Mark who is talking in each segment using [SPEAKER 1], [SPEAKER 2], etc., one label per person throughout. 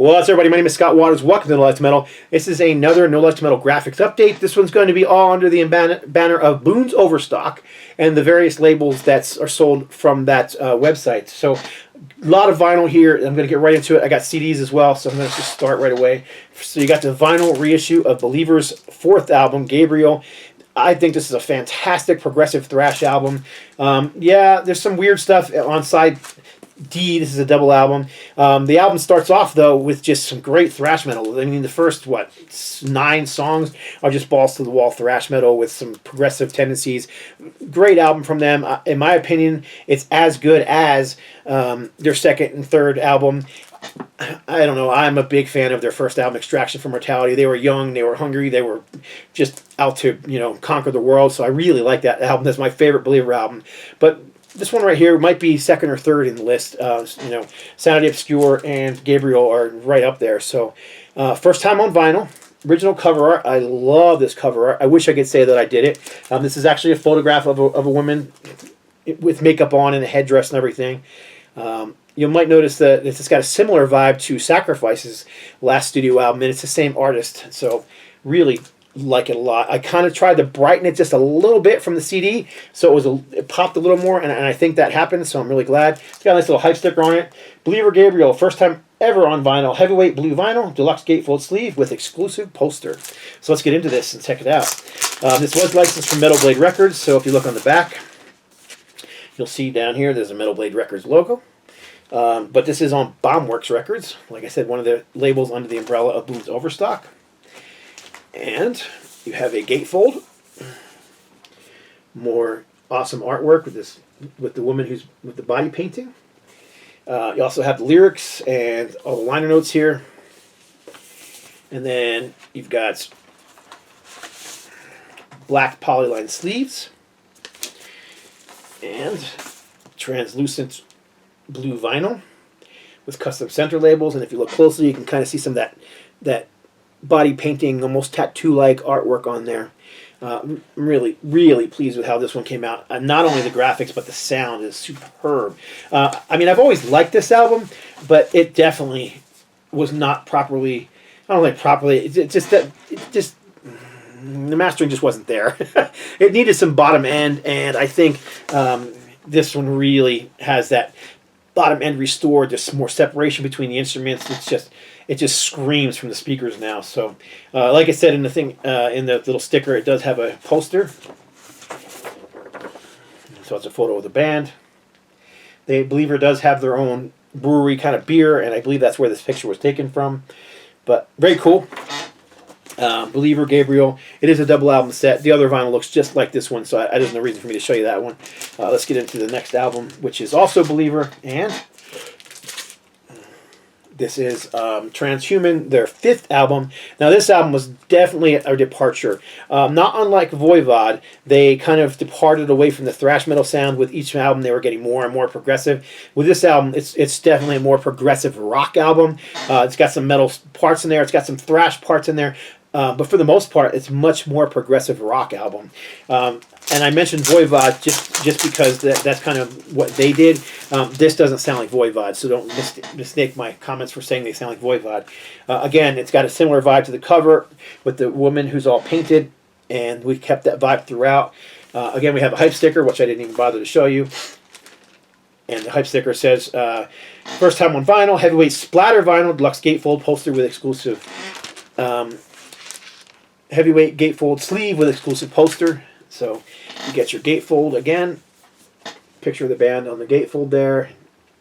[SPEAKER 1] Well, that's everybody. My name is Scott Waters. Welcome to No Life to Metal. This is another No Life to Metal graphics update. This one's going to be all under the banner of Boones Overstock and the various labels that are sold from that website. So, a lot of vinyl here. I'm going to get right into it. I got CDs as well, so I'm going to just start right away. So, you got the vinyl reissue of Believer's fourth album, GABRIEL. I think this is a fantastic progressive thrash album. Yeah, there's some weird stuff on side D. This is a double album. The album starts off, though, with just some great thrash metal. I mean, the first, 9 songs are just balls-to-the-wall thrash metal with some progressive tendencies. Great album from them. In my opinion, it's as good as their second and third album. I don't know. I'm a big fan of their first album, Extraction from Mortality. They were young, they were hungry, they were just out to, conquer the world. So I really like that album. That's my favorite Believer album. But this one right here might be second or third in the list. Sanity Obscure and GABRIEL are right up there. So first time on vinyl. Original cover art. I love this cover art. I wish I could say that I did it. This is actually a photograph of a woman with makeup on and a headdress and everything. You might notice that it's got a similar vibe to Sacrifice's last studio album, and it's the same artist. So really like it a lot. I kind of tried to brighten it just a little bit from the CD, so it popped a little more, and I think that happened, so I'm really glad. It's got a nice little hype sticker on it. Believer GABRIEL, first time ever on vinyl. Heavyweight blue vinyl, deluxe gatefold sleeve with exclusive poster. So let's get into this and check it out. This was licensed from Metal Blade Records, so if you look on the back, you'll see down here there's a Metal Blade Records logo. But this is on Bombworks Records. Like I said, one of the labels under the umbrella of Boones Overstock. And you have a gatefold. More awesome artwork with the woman who's with the body painting. You also have the lyrics and all the liner notes here. And then you've got black polyline sleeves and translucent blue vinyl with custom center labels. And if you look closely, you can kind of see some of that body painting, almost tattoo-like artwork on there. I'm really, really pleased with how this one came out. Not only the graphics, but the sound is superb. I mean, I've always liked this album, but it definitely was not properly, I don't think properly, the mastering just wasn't there. It needed some bottom end, and I think this one really has that bottom end restored, just more separation between the instruments. It just screams from the speakers now. So, like I said in the thing, in the little sticker, it does have a poster. So it's a photo of the band. The Believer does have their own brewery kind of beer, and I believe that's where this picture was taken from. But very cool. Believer, GABRIEL. It is a double album set. The other vinyl looks just like this one, so there's no reason for me to show you that one. Let's get into the next album, which is also Believer, and this is TRANSHUMAN, their fifth album. Now, this album was definitely a departure. Not unlike Voivod, they kind of departed away from the thrash metal sound. With each album, they were getting more and more progressive. With this album, it's definitely a more progressive rock album. It's got some metal parts in there. It's got some thrash parts in there. But for the most part, it's much more progressive rock album. And I mentioned Voivod just because that's kind of what they did. This doesn't sound like Voivod, so don't mistake my comments for saying they sound like Voivod. Again, it's got a similar vibe to the cover with the woman who's all painted, and we kept that vibe throughout. Again, we have a hype sticker, which I didn't even bother to show you. And the hype sticker says, first time on vinyl, heavyweight splatter vinyl, deluxe gatefold poster with exclusive heavyweight gatefold sleeve with exclusive poster. So you get your gatefold again, picture of the band on the gatefold there,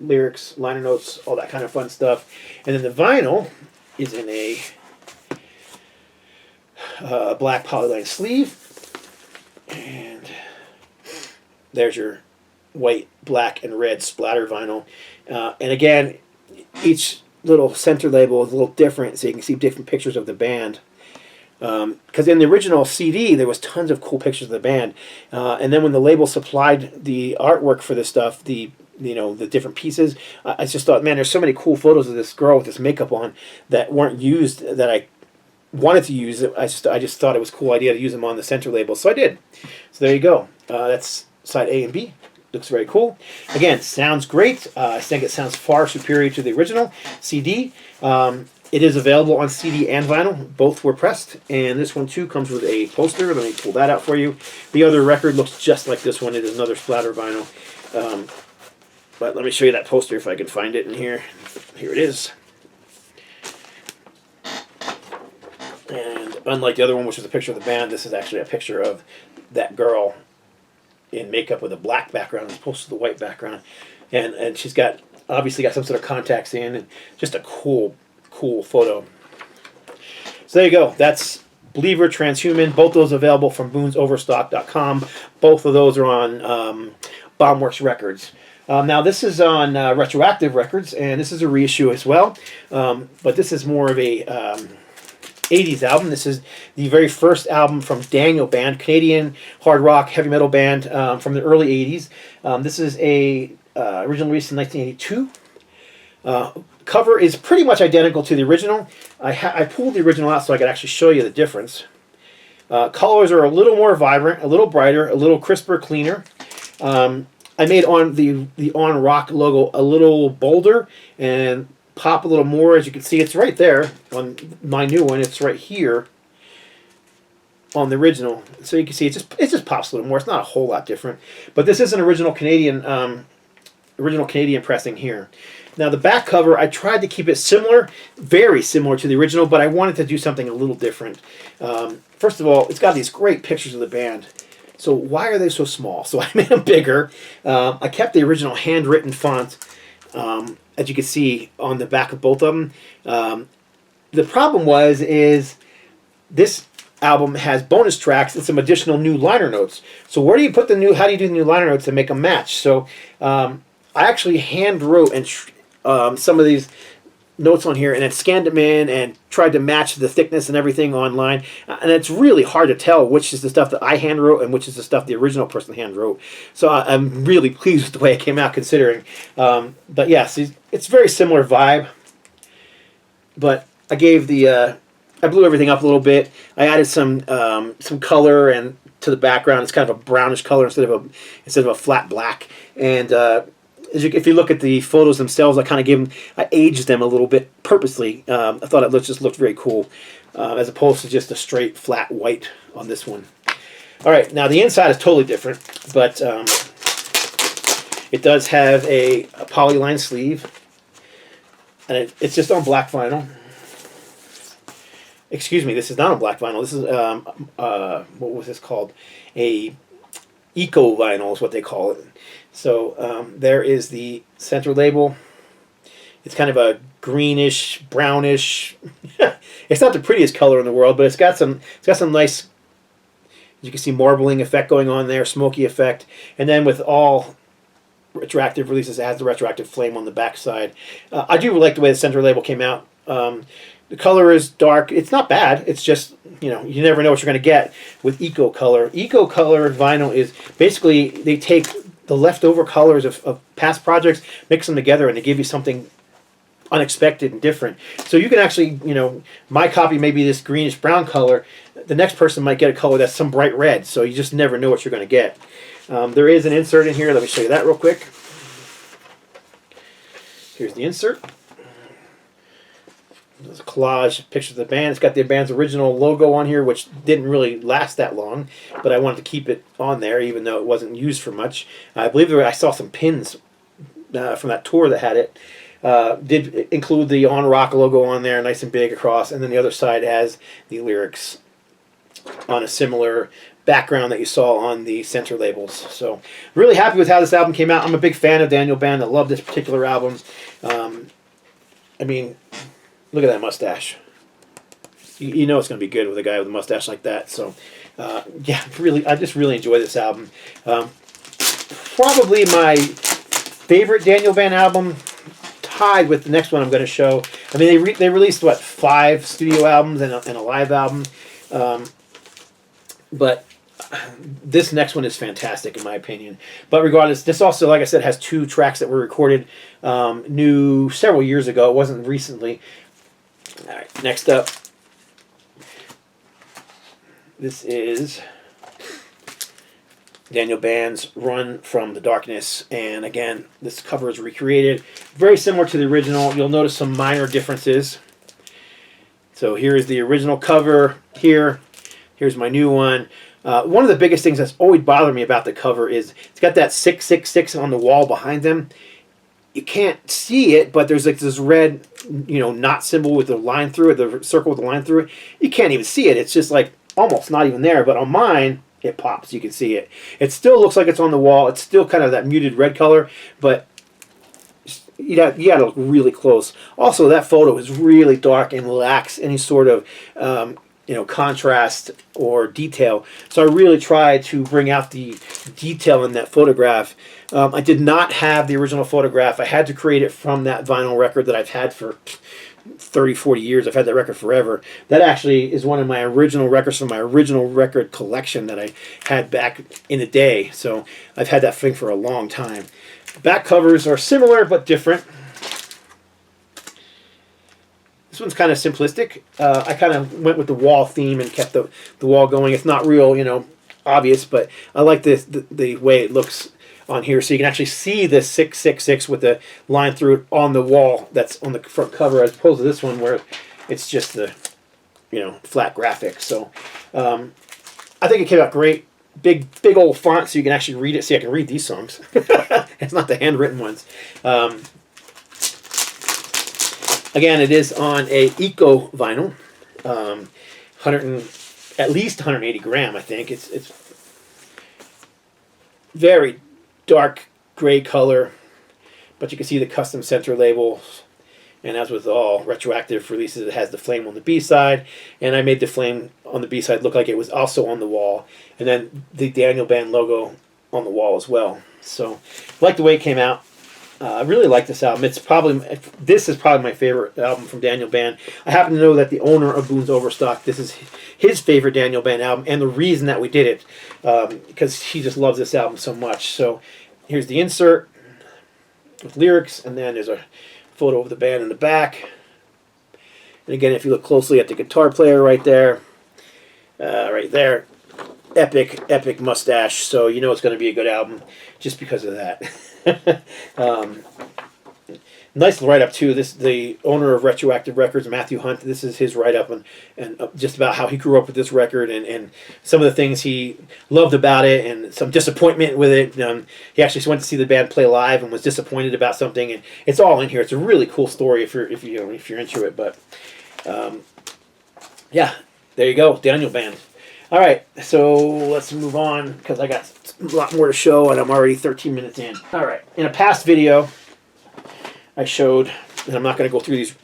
[SPEAKER 1] lyrics, liner notes, all that kind of fun stuff. And then the vinyl is in a black polyline sleeve. And there's your white, black, and red splatter vinyl. And again, each little center label is a little different, so you can see different pictures of the band. Because in the original CD, there was tons of cool pictures of the band, and then when the label supplied the artwork for this stuff, the different pieces, I just thought, man, there's so many cool photos of this girl with this makeup on that weren't used that I wanted to use. I just thought it was a cool idea to use them on the center label, so I did. So there you go. That's side A and B. looks very cool. Again, sounds great. I think it sounds far superior to the original CD. It is available on CD and vinyl. Both were pressed. And this one, too, comes with a poster. Let me pull that out for you. The other record looks just like this one. It is another splatter vinyl. But let me show you that poster if I can find it in here. Here it is. And unlike the other one, which was a picture of the band, this is actually a picture of that girl in makeup with a black background as opposed to the white background. And she's got, obviously got some sort of contacts in, and just a cool photo. So there you go. That's Believer, Transhuman. Both those available from BoonesOverstock.com. Both of those are on Bombworks Records. Now this is on Retroactive Records, and this is a reissue as well. But this is more of a 80s album. This is the very first album from Daniel Band, Canadian hard rock heavy metal band from the early 80s. This is a original release in 1982. Cover is pretty much identical to the original. I pulled the original out so I could actually show you the difference. Colors are a little more vibrant, a little brighter, a little crisper, cleaner. I made on the On Rock logo a little bolder and pop a little more. As you can see, it's right there on my new one. It's right here on the original. So you can see it just pops a little more. It's not a whole lot different. But this is an original Canadian pressing here. Now the back cover, I tried to keep it similar, very similar to the original, but I wanted to do something a little different. First of all, it's got these great pictures of the band. So why are they so small? So I made them bigger. I kept the original handwritten font, as you can see on the back of both of them. The problem is this album has bonus tracks and some additional new liner notes. So where do you put how do you do the new liner notes to make them match? So I actually hand wrote and some of these notes on here and then scanned them in and tried to match the thickness and everything online. And it's really hard to tell which is the stuff that I hand wrote and which is the stuff the original person hand wrote. So I'm really pleased with the way it came out considering. But yes, it's very similar vibe. But I gave I blew everything up a little bit. I added some color and to the background. It's kind of a brownish color instead of a flat black. And if you look at the photos themselves, I aged them a little bit purposely. I thought it just looked very cool, as opposed to just a straight flat white on this one. All right, now the inside is totally different, but it does have a polyline sleeve, and it's just on black vinyl. Excuse me, this is not on black vinyl. This is what was this called? A eco vinyl is what they call it. So there is the center label. It's kind of a greenish, brownish. It's not the prettiest color in the world, but it's got some nice, you can see, marbling effect going on there, smoky effect. And then with all retroactive releases, it has the retroactive flame on the back side. I do like the way the center label came out. The color is dark. It's not bad. It's just, you never know what you're going to get with Eco Color. Eco Color vinyl is basically, they take the leftover colors of past projects, mix them together, and they give you something unexpected and different. So you can actually, my copy may be this greenish brown color. The next person might get a color that's some bright red. So you just never know what you're going to get. There is an insert in here. Let me show you that real quick. Here's the insert. There's a collage picture of the band. It's got the band's original logo on here, which didn't really last that long, but I wanted to keep it on there, even though it wasn't used for much. I believe I saw some pins from that tour that had it. Did include the On Rock logo on there, nice and big across, and then the other side has the lyrics on a similar background that you saw on the center labels. So really happy with how this album came out. I'm a big fan of Daniel Band. I love this particular album. I mean, look at that mustache. You know it's going to be good with a guy with a mustache like that. So, yeah, I just really enjoy this album. Probably my favorite Daniel Band album, tied with the next one I'm going to show. I mean, they released, 5 studio albums and a live album. But this next one is fantastic, in my opinion. But regardless, this also, like I said, has 2 tracks that were recorded new several years ago. It wasn't recently. All right, next up, this is Daniel Band's Run from the Darkness. And again, this cover is recreated. Very similar to the original. You'll notice some minor differences. So here is the original cover here. Here's my new one. One of the biggest things that's always bothered me about the cover is it's got that 666 on the wall behind them. You can't see it, but there's like this red, knot symbol with the line through it, the circle with the line through it. You can't even see it. It's just like almost not even there. But on mine, it pops. You can see it. It still looks like it's on the wall. It's still kind of that muted red color, but you got to look really close. Also, that photo is really dark and lacks any sort of contrast or detail. So I really tried to bring out the detail in that photograph. I did not have the original photograph. I had to create it from that vinyl record that I've had for 30, 40 years. I've had that record forever. That actually is one of my original records from my original record collection that I had back in the day. So I've had that thing for a long time. Back covers are similar but different. This one's kind of simplistic. I kind of went with the wall theme and kept the wall going. It's not real, obvious, but I like the way it looks on here. So you can actually see the 666 with the line through it on the wall that's on the front cover, as opposed to this one where it's just the, flat graphics. So I think it came out great. Big old font so you can actually read it. See, I can read these songs. It's not the handwritten ones. Again, it is on a eco vinyl, at least 180 gram, I think. It's very dark gray color, but you can see the custom center labels. And as with all retroactive releases, it has the flame on the B-side, and I made the flame on the B-side look like it was also on the wall, and then the Daniel Band logo on the wall as well. So, I like the way it came out. I really like this album. This is probably my favorite album from Daniel Band. I happen to know that the owner of Boones Overstock, this is his favorite Daniel Band album, and the reason that we did it, because he just loves this album so much. So here's the insert with lyrics, and then there's a photo of the band in the back. And again, if you look closely at the guitar player right there, epic mustache. So you know it's going to be a good album just because of that. Nice write-up too. The owner of Retroactive Records, Matthew Hunt, this is his write-up and just about how he grew up with this record and some of the things he loved about it and some disappointment with it. He actually went to see the band play live and was disappointed about something, and it's all in here. It's a really cool story if you're into it. But yeah, there you go, Daniel Band. All right, so let's move on because I got a lot more to show and I'm already 13 minutes in. All right, in a past video, I showed, and I'm not going to go through these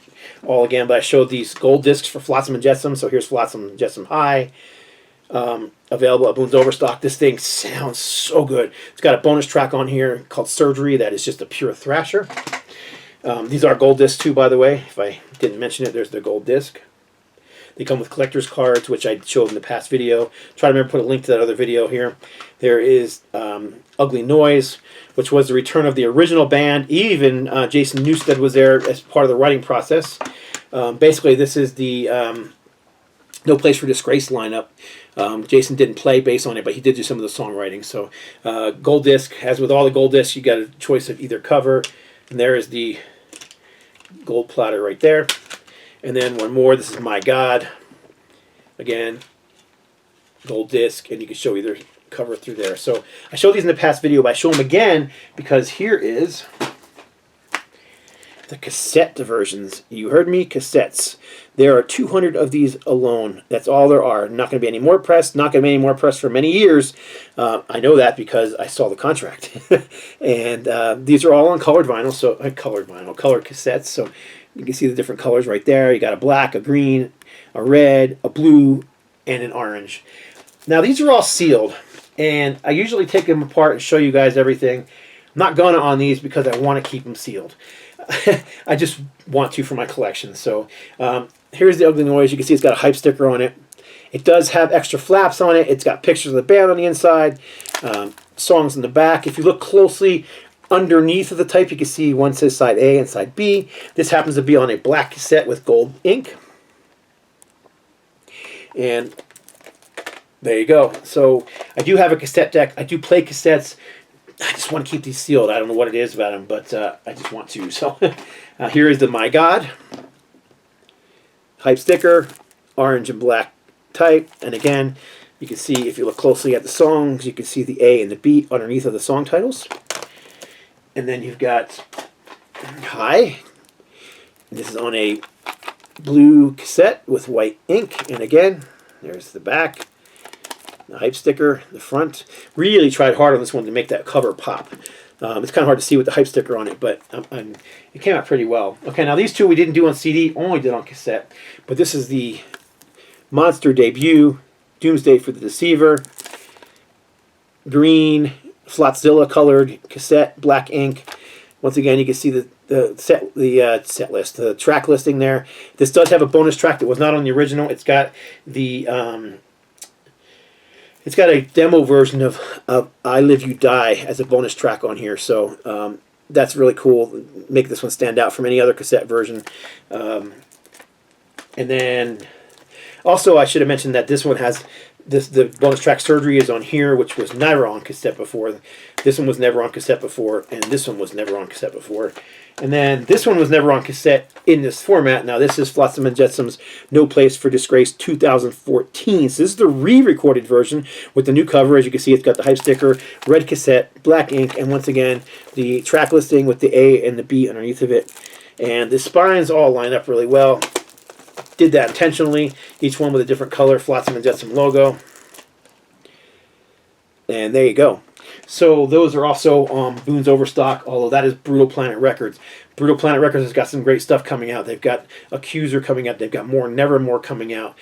[SPEAKER 1] all again, but I showed these gold discs for Flotsam and Jetsam. So here's Flotsam and Jetsam High, available at Boones Overstock. This thing sounds so good. It's got a bonus track on here called Surgery that is just a pure thrasher. These are gold discs too, by the way. If I didn't mention it, there's the gold disc. They come with collector's cards, which I showed in the past video. Try to remember to put a link to that other video here. There is Ugly Noise, which was the return of the original band. Even Jason Newsted was there as part of the writing process. Basically, this is the No Place for Disgrace lineup. Jason didn't play bass on it, but he did do some of the songwriting. So, gold disc. As with all the gold discs, you got a choice of either cover. And there is the gold platter right there. And then one more. This is My God. Again, gold disc, and you can show either cover through there. So I showed these in the past video, but I show them again because here is the cassette versions. You heard me, cassettes. There are 200 of these alone. That's all there are. Not going to be any more pressed. Not going to be any more pressed for many years. I know that because I saw the contract. And these are all on colored vinyl, so colored cassettes. So you can see the different colors right there. You got a black, a green, a red, a blue, and an orange. Now these are all sealed, and I usually take them apart and show you guys everything. I'm not gonna on these because I want to keep them sealed. I just want to for my collection. So here's the Ugly Noise. You can see it's got a hype sticker on it. It does have extra flaps on it. It's got pictures of the band on the inside, songs in the back. If you look closely underneath of the type, you can see one says side A and side B. This happens to be on a black cassette with gold ink. And there you go. So I do have a cassette deck. I do play cassettes. I just want to keep these sealed. I don't know what it is about them, but I just want to. So here is the My God hype sticker, orange and black type. And again, you can see, if you look closely at the songs, you can see the A and the B underneath of the song titles. And then you've got Hi. This is on a blue cassette with white ink. And again, there's the back. The hype sticker, the front. Really tried hard on this one to make that cover pop. It's kind of hard to see with the hype sticker on it, but it came out pretty well. Okay, now these two we didn't do on CD, only did on cassette. But this is the Monster debut, Doomsday for the Deceiver. Green, Flotzilla colored cassette, black ink. Once again, you can see the set list, the track listing there. This does have a bonus track that was not on the original. It's got the it's got a demo version of I Live You Die as a bonus track on here, so that's really cool. Make this one stand out from any other cassette version. And then also I should have mentioned that this one has the bonus track Surgery is on here, which was never on cassette before. This one was never on cassette before, and this one was never on cassette before. And then this one was never on cassette in this format. Now this is Flotsam and Jetsam's No Place for Disgrace 2014. So this is the re-recorded version with the new cover. As you can see, it's got the hype sticker, red cassette, black ink, and once again, the track listing with the A and the B underneath of it. And the spines all line up really well. Did that intentionally. Each one with a different color, Flotsam and Jetsam logo. And there you go. So those are also Boones Overstock, although that is Brutal Planet Records. Brutal Planet Records has got some great stuff coming out. They've got Accuser coming out. They've got more Nevermore coming out.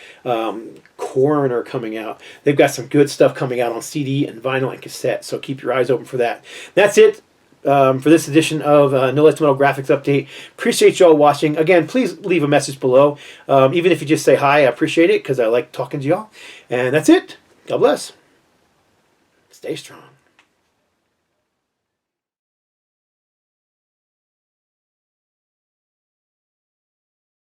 [SPEAKER 1] Coroner coming out. They've got some good stuff coming out on CD and vinyl and cassette, so keep your eyes open for that. That's it for this edition of NoLifeTilMetal Graphics Update. Appreciate y'all watching. Again, please leave a message below. Even if you just say hi, I appreciate it because I like talking to y'all. And that's it. God bless. Stay strong.